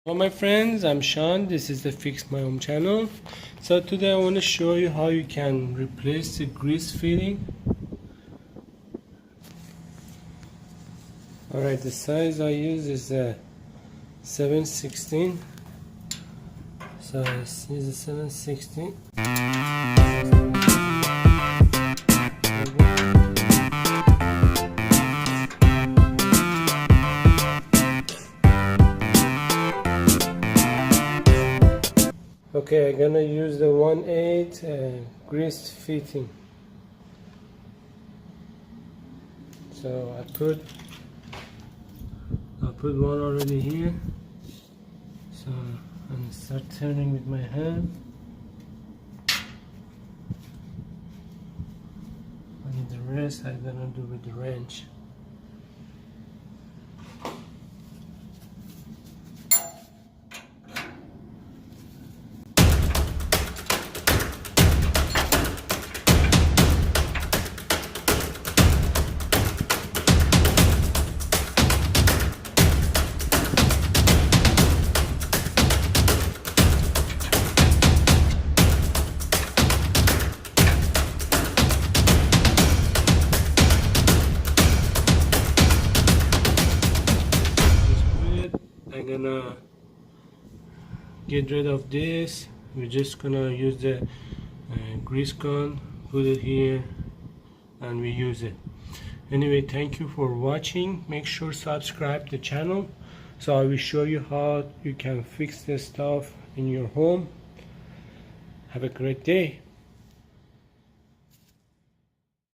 Hello my friends, I'm Sean. This is the Fix My Home channel. So today I want to show you how you can replace the grease fitting. Alright, the size I use is a 7/16. So this is a 7/16. Okay, I'm gonna use the 1/8 grease fitting. So I put one already here. So I'm gonna start turning with my hand. And the rest I'm gonna do with the wrench. I'm gonna get rid of this. We're just gonna use the grease gun, put it here, and we use it. Anyway, thank you for watching. Make sure subscribe the channel, so I will show you how you can fix this stuff in your home. Have a great day.